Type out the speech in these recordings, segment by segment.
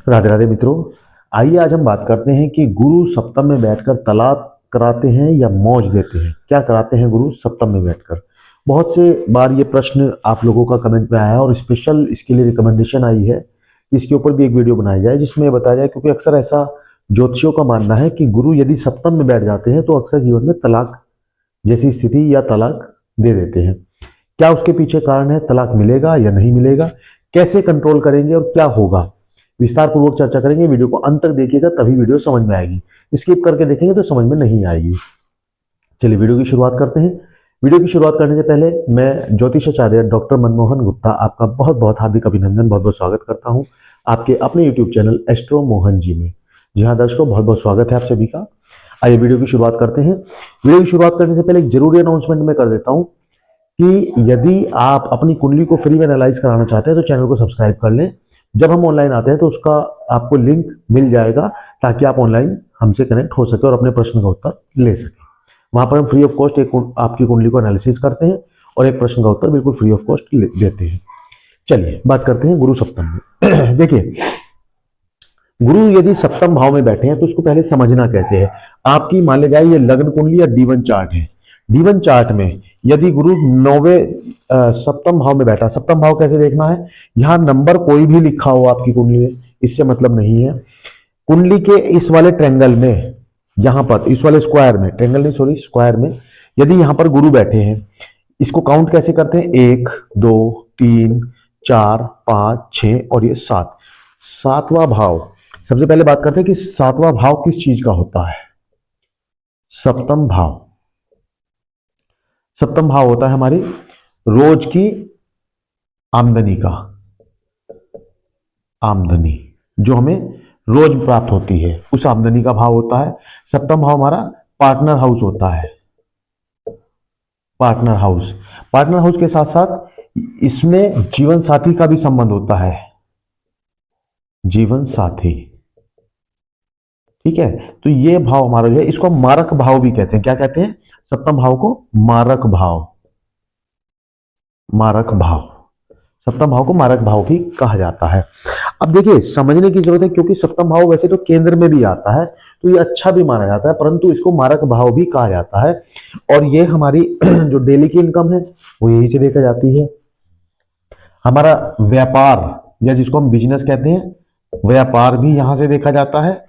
राधे राधे मित्रों, आइए आज हम बात करते हैं कि गुरु सप्तम में बैठकर तलाक कराते हैं या मौज देते हैं। क्या कराते हैं गुरु सप्तम में बैठकर? बहुत से बार ये प्रश्न आप लोगों का कमेंट में आया है और स्पेशल इसके लिए रिकमेंडेशन आई है इसके ऊपर भी एक वीडियो बनाई जाए जिसमें बताया जाए, क्योंकि अक्सर ऐसा ज्योतिषियों का मानना है कि गुरु यदि सप्तम में बैठ जाते हैं तो अक्सर जीवन में तलाक जैसी स्थिति या तलाक दे देते हैं। क्या उसके पीछे कारण है? तलाक मिलेगा या नहीं मिलेगा, कैसे कंट्रोल करेंगे और क्या होगा, विस्तार पूर्वक चर्चा करेंगे। वीडियो को अंत तक देखिएगा तभी वीडियो समझ में आएगी, स्किप करके देखेंगे तो समझ में नहीं आएगी। चलिए वीडियो की शुरुआत करते हैं। वीडियो की शुरुआत करने से पहले मैं ज्योतिषाचार्य डॉक्टर मनमोहन गुप्ता आपका बहुत बहुत हार्दिक अभिनंदन, बहुत बहुत स्वागत करता हूं आपके अपने YouTube channel astro Mohan ji में। जी हाँ दर्शकों, बहुत बहुत स्वागत है आप सभी का। आइए वीडियो की शुरुआत करते हैं। वीडियो की शुरुआत करने से पहले एक जरूरी अनाउंसमेंट मैं कर देता हूं कि यदि आप अपनी कुंडली को फ्री में एनालाइज कराना चाहते हैं तो चैनल को सब्सक्राइब कर लें। जब हम ऑनलाइन आते हैं तो उसका आपको लिंक मिल जाएगा ताकि आप ऑनलाइन हमसे कनेक्ट हो सके और अपने प्रश्न का उत्तर ले सके। वहां पर हम फ्री ऑफ कॉस्ट एक आपकी कुंडली को एनालिसिस करते हैं और एक प्रश्न का उत्तर बिल्कुल फ्री ऑफ कॉस्ट देते हैं। चलिए बात करते हैं गुरु सप्तम में। देखिए, गुरु यदि सप्तम भाव में बैठे हैं तो उसको पहले समझना कैसे है। आपकी मान ली जाए ये लग्न कुंडली या D1 चार्ट है। D1 चार्ट में यदि गुरु 9वें सप्तम भाव में बैठा, सप्तम भाव कैसे देखना है, यहां नंबर कोई भी लिखा हो आपकी कुंडली में इससे मतलब नहीं है। कुंडली के इस वाले ट्रेंगल में, यहां पर इस वाले स्क्वायर में, ट्रेंगल नहीं सॉरी स्क्वायर में यदि यहां पर गुरु बैठे हैं, इसको काउंट कैसे करते हैं? 1 2 3 4 5 6 और ये 7, सातवां भाव। सबसे पहले बात करते हैं कि सातवां भाव किस चीज का होता है। सप्तम भाव, सप्तम भाव होता है हमारी रोज की आमदनी का, आमदनी जो हमें रोज प्राप्त होती है उस आमदनी का भाव होता है। सप्तम भाव हमारा पार्टनर हाउस होता है। पार्टनर हाउस, पार्टनर हाउस के साथ साथ इसमें जीवन साथी का भी संबंध होता है। जीवन साथी, ठीक है। तो ये भाव हमारा जो है इसको हम मारक भाव भी कहते हैं। क्या कहते हैं? सप्तम भाव को मारक भाव, मारक भाव, सप्तम भाव को मारक भाव भी कहा जाता है। अब देखिए समझने की जरूरत है क्योंकि सप्तम भाव वैसे तो केंद्र में भी आता है तो ये अच्छा भी माना जाता है, परंतु इसको मारक भाव भी कहा जाता है। और ये हमारी जो डेली की इनकम है वो यहीं से देखा जाती है। हमारा व्यापार या जिसको हम बिजनेस कहते हैं, व्यापार भी यहां से देखा जाता है।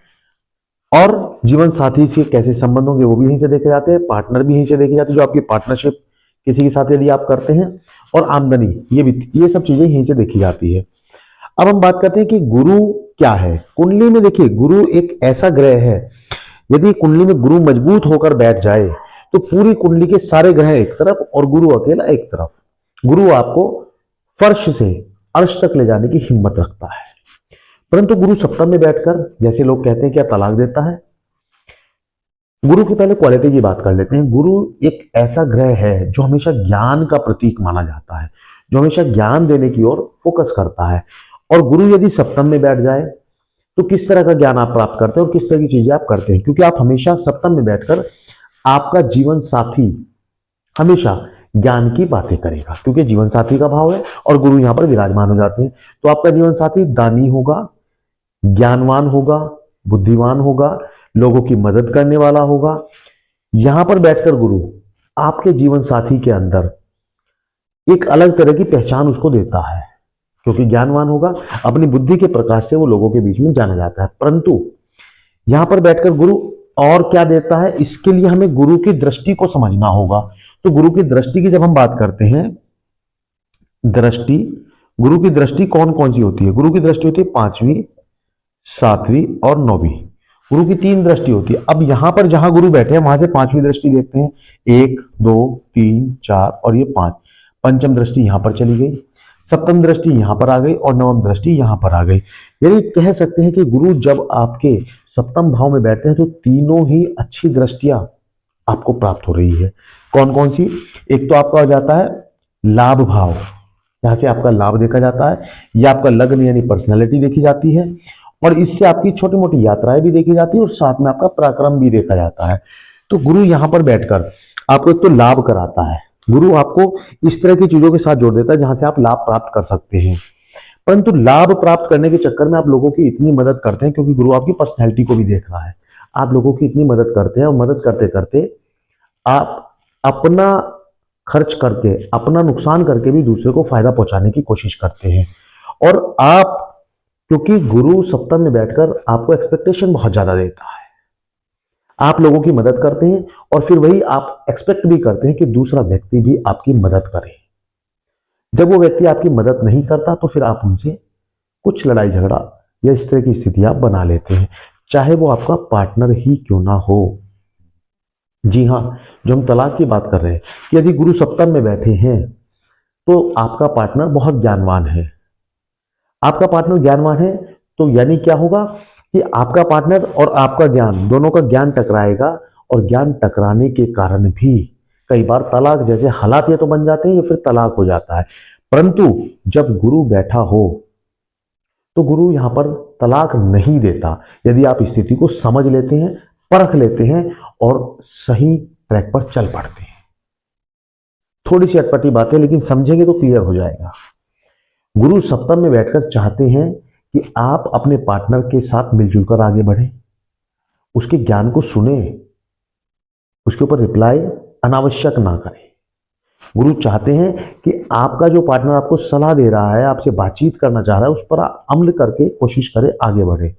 और जीवन साथी से कैसे संबंध होंगे वो भी यहीं से देखे जाते हैं। पार्टनर भी यहीं से देखे जाते हैं, जो आपकी पार्टनरशिप किसी के साथ यदि आप करते हैं, और आमदनी, ये सब चीजें यहीं से देखी जाती है। अब हम बात करते हैं कि गुरु क्या है। कुंडली में देखिए गुरु एक ऐसा ग्रह है, यदि कुंडली में गुरु मजबूत होकर बैठ जाए तो पूरी कुंडली के सारे ग्रह एक तरफ और गुरु अकेला एक तरफ। गुरु आपको फर्श से अर्श तक ले जाने की हिम्मत रखता है। परंतु गुरु सप्तम में बैठकर, जैसे लोग कहते हैं क्या तलाक देता है? गुरु की पहले क्वालिटी की बात कर लेते हैं। गुरु एक ऐसा ग्रह है जो हमेशा ज्ञान का प्रतीक माना जाता है, जो हमेशा ज्ञान देने की ओर फोकस करता है। और गुरु यदि सप्तम में बैठ जाए तो किस तरह का ज्ञान आप प्राप्त करते हैं और किस तरह की चीजें आप करते हैं, क्योंकि आप हमेशा सप्तम में बैठकर आपका जीवन साथी हमेशा ज्ञान की बातें करेगा, क्योंकि जीवन साथी का भाव है और गुरु यहां पर विराजमान हो जाते हैं। तो आपका जीवन साथी दानी होगा, ज्ञानवान होगा, बुद्धिमान होगा, लोगों की मदद करने वाला होगा। यहां पर बैठकर गुरु आपके जीवन साथी के अंदर एक अलग तरह की पहचान उसको देता है, क्योंकि ज्ञानवान होगा, अपनी बुद्धि के प्रकाश से वो लोगों के बीच में जाना जाता है। परंतु यहां पर बैठकर गुरु और क्या देता है, इसके लिए हमें गुरु की दृष्टि को समझना होगा। तो गुरु की दृष्टि की जब हम बात करते हैं, दृष्टि, गुरु की दृष्टि कौन कौन सी होती है? गुरु की दृष्टि होती है 5वीं, 7वीं और 9वीं। गुरु की 3 दृष्टि होती है। अब यहां पर जहां गुरु बैठे हैं वहां से 5वीं दृष्टि देखते हैं, 1 2 3 4 और ये 5। पंचम दृष्टि यहां पर चली गई, सप्तम दृष्टि यहां पर आ गई और नवम दृष्टि यहां पर आ गई। यानी कह सकते हैं कि गुरु जब आपके सप्तम भाव में बैठते हैं तो तीनों ही अच्छी दृष्टियां आपको प्राप्त हो रही है। कौन कौन सी? एक तो आपका हो जाता है लाभ भाव, यहां से आपका लाभ देखा जाता है, यह आपका लग्न यानी पर्सनैलिटी देखी जाती है, और इससे आपकी छोटी मोटी यात्राएं भी देखी जाती है और साथ में आपका पराक्रम भी देखा जाता है। तो गुरु यहां पर बैठकर आपको एक तो लाभ कराता है। गुरु आपको इस तरह की चीजों के साथ जोड़ देता है जहां से आप लाभ प्राप्त कर सकते हैं। परंतु लाभ प्राप्त करने के चक्कर में आप लोगों की इतनी मदद करते हैं, क्योंकि गुरु आपकी पर्सनैलिटी को भी देख रहा है। आप लोगों की इतनी मदद करते हैं और मदद करते करते आप अपना खर्च करके, अपना नुकसान करके भी दूसरे को फायदा पहुंचाने की कोशिश करते हैं। और आप, क्योंकि गुरु सप्तम में बैठकर आपको एक्सपेक्टेशन बहुत ज्यादा देता है, आप लोगों की मदद करते हैं और फिर वही आप एक्सपेक्ट भी करते हैं कि दूसरा व्यक्ति भी आपकी मदद करे। जब वो व्यक्ति आपकी मदद नहीं करता तो फिर आप उनसे कुछ लड़ाई झगड़ा या इस तरह की स्थिति आप बना लेते हैं, चाहे वो आपका पार्टनर ही क्यों ना हो। जी हाँ, जो हम तलाक की बात कर रहे हैं कि यदि गुरु सप्तम में बैठे हैं तो आपका पार्टनर बहुत ज्ञानवान है। आपका पार्टनर ज्ञानवान है तो यानी क्या होगा कि आपका पार्टनर और आपका ज्ञान, दोनों का ज्ञान टकराएगा और ज्ञान टकराने के कारण भी कई बार तलाक जैसे हालात ये तो बन जाते हैं या फिर तलाक हो जाता है। परंतु जब गुरु बैठा हो तो गुरु यहां पर तलाक नहीं देता, यदि आप स्थिति को समझ लेते हैं, परख लेते हैं और सही ट्रैक पर चल पड़ते हैं। थोड़ी सी अटपटी बातें, लेकिन समझेंगे तो क्लियर हो जाएगा। गुरु सप्तम में बैठकर चाहते हैं कि आप अपने पार्टनर के साथ मिलजुल कर आगे बढ़ें, उसके ज्ञान को सुने, उसके ऊपर रिप्लाई अनावश्यक ना करें। गुरु चाहते हैं कि आपका जो पार्टनर आपको सलाह दे रहा है, आपसे बातचीत करना चाह रहा है, उस पर अमल करके कोशिश करें, आगे बढ़े।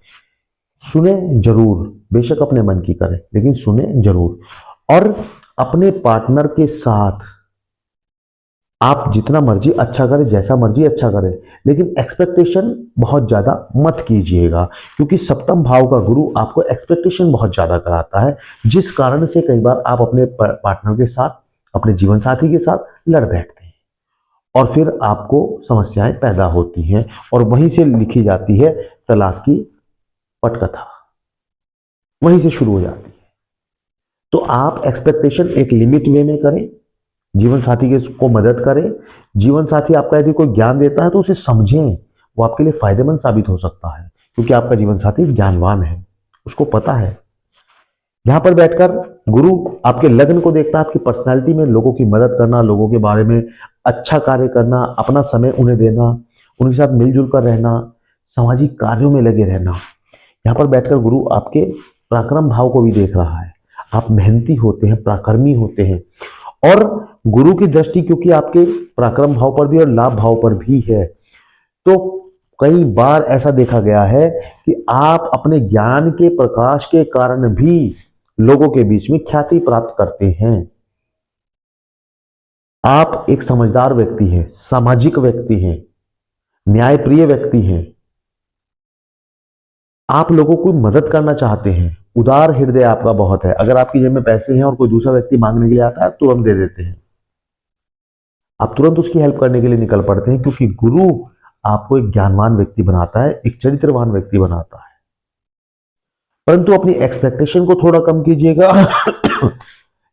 सुने जरूर, बेशक अपने मन की करें, लेकिन सुने जरूर। और अपने पार्टनर के साथ आप जितना मर्जी अच्छा करें, जैसा मर्जी अच्छा करें, लेकिन एक्सपेक्टेशन बहुत ज्यादा मत कीजिएगा, क्योंकि सप्तम भाव का गुरु आपको एक्सपेक्टेशन बहुत ज्यादा कराता है, जिस कारण से कई बार आप अपने पार्टनर के साथ, अपने जीवन साथी के साथ लड़ बैठते हैं और फिर आपको समस्याएं पैदा होती हैं और वहीं से लिखी जाती है तलाक की पटकथा, वहीं से शुरू हो जाती है। तो आप एक्सपेक्टेशन एक लिमिट वे में करें, जीवन साथी के को मदद करें। जीवन साथी आपका यदि कोई ज्ञान देता है तो उसे समझें, वो आपके लिए फायदेमंद साबित हो सकता है, क्योंकि आपका जीवन साथी ज्ञानवान है, उसको पता है। यहां पर बैठकर गुरु आपके लग्न को देखता है, आपकी पर्सनालिटी में लोगों की मदद करना, लोगों के बारे में अच्छा कार्य करना, अपना समय उन्हें देना, उनके साथ मिलजुल कर रहना, सामाजिक कार्यों में लगे रहना। यहां पर बैठकर गुरु आपके पराक्रम भाव को भी देख रहा है। आप मेहनती होते हैं, पराक्रमी होते हैं, और गुरु की दृष्टि क्योंकि आपके पराक्रम भाव पर भी और लाभ भाव पर भी है, तो कई बार ऐसा देखा गया है कि आप अपने ज्ञान के प्रकाश के कारण भी लोगों के बीच में ख्याति प्राप्त करते हैं। आप एक समझदार व्यक्ति हैं, सामाजिक व्यक्ति हैं, न्यायप्रिय व्यक्ति हैं। आप लोगों को मदद करना चाहते हैं, उदार हृदय आपका बहुत है। अगर आपकी जेब में पैसे हैं और कोई दूसरा व्यक्ति मांगने के लिए आता है, तुरंत दे देते हैं, आप तुरंत उसकी हेल्प करने के लिए निकल पड़ते हैं, क्योंकि गुरु आपको एक ज्ञानवान व्यक्ति बनाता है, एक चरित्रवान व्यक्ति बनाता है। परंतु अपनी एक्सपेक्टेशन को थोड़ा कम कीजिएगा।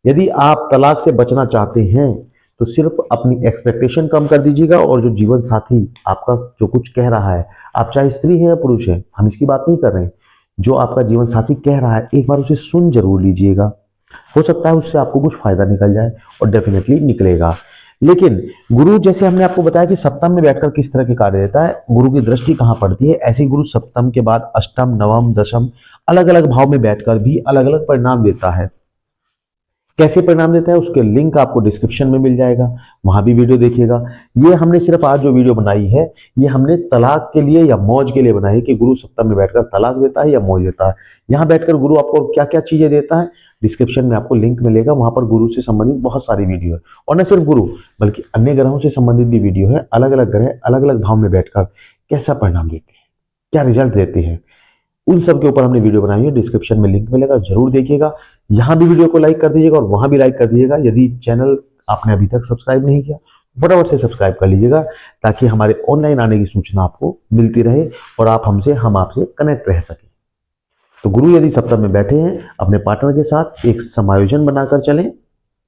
यदि आप तलाक से बचना चाहते हैं तो सिर्फ अपनी एक्सपेक्टेशन कम कर दीजिएगा, और जो जीवन साथी आपका जो कुछ कह रहा है, आप चाहे स्त्री है या पुरुष है, हम इसकी बात नहीं कर रहे हैं, जो आपका जीवन साथी कह रहा है, एक बार उसे सुन जरूर लीजिएगा। हो सकता है उससे आपको कुछ फायदा निकल जाए, और डेफिनेटली निकलेगा। लेकिन गुरु, जैसे हमने आपको बताया कि सप्तम में बैठकर किस तरह के कार्य देता है, गुरु की दृष्टि कहां पड़ती है, ऐसे गुरु सप्तम के बाद अष्टम, नवम, दशम अलग अलग भाव में बैठकर भी अलग अलग परिणाम देता है। कैसे परिणाम देता है उसके लिंक आपको डिस्क्रिप्शन में मिल जाएगा, वहां भी वीडियो देखिएगा। ये हमने सिर्फ आज जो वीडियो बनाई है, ये हमने तलाक के लिए या मौज के लिए बनाई है कि गुरु सप्तम में बैठकर तलाक देता है या मौज देता है। यहां बैठकर गुरु आपको क्या क्या चीजें देता है, डिस्क्रिप्शन में आपको लिंक मिलेगा, वहां पर गुरु से संबंधित बहुत सारी वीडियो है। और न सिर्फ गुरु, बल्कि अन्य ग्रहों से संबंधित भी वीडियो है। अलग अलग ग्रह अलग अलग भाव में बैठकर कैसा परिणाम देते हैं, क्या रिजल्ट देते हैं, उन सब के ऊपर हमने वीडियो बनाई है। डिस्क्रिप्शन में लिंक मिलेगा, जरूर देखिएगा। यहां भी वीडियो को लाइक कर दीजिएगा और वहां भी लाइक कर दीजिएगा। यदि चैनल आपने अभी तक सब्सक्राइब नहीं किया, फटाफट से सब्सक्राइब कर लीजिएगा, ताकि हमारे ऑनलाइन आने की सूचना आपको मिलती रहे और हम आपसे कनेक्ट रह सके। तो गुरु यदि सप्तम में बैठे हैं, अपने पार्टनर के साथ एक समायोजन बनाकर चलें,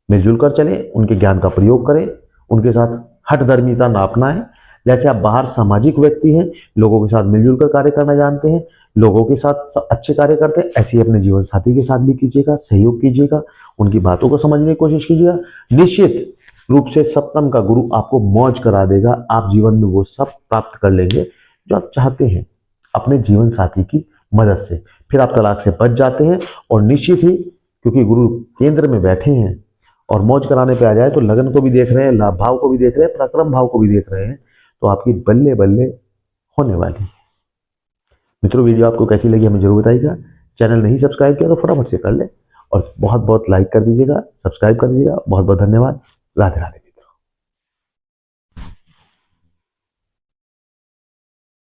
मिलजुल कर चलें, उनके ज्ञान का प्रयोग करें, उनके साथ हठधर्मिता ना अपनाएं। जैसे आप बाहर सामाजिक व्यक्ति हैं, लोगों के साथ मिलजुल कर कार्य करना जानते हैं, लोगों के साथ अच्छे कार्य करते हैं, ऐसे ही अपने जीवन साथी के साथ भी कीजिएगा, सहयोग कीजिएगा, उनकी बातों को समझने की कोशिश कीजिएगा। निश्चित रूप से सप्तम का गुरु आपको मौज करा देगा, आप जीवन में वो सब प्राप्त कर लेंगे जो आप चाहते हैं अपने जीवन साथी की मदद से, फिर आप तलाक से बच जाते हैं। और निश्चित ही क्योंकि गुरु केंद्र में बैठे हैं और मौज कराने पे आ जाए तो लगन को भी देख रहे हैं, लाभ भाव को भी देख रहे हैं, पराक्रम भाव को भी देख रहे हैं, तो आपकी बल्ले बल्ले होने वाली है। मित्रों, वीडियो आपको कैसी लगी हमें जरूर बताइएगा। चैनल नहीं सब्सक्राइब किया तो फटाफट से कर ले और बहुत बहुत लाइक कर दीजिएगा, सब्सक्राइब कर दीजिएगा। बहुत बहुत धन्यवाद। राधे राधे।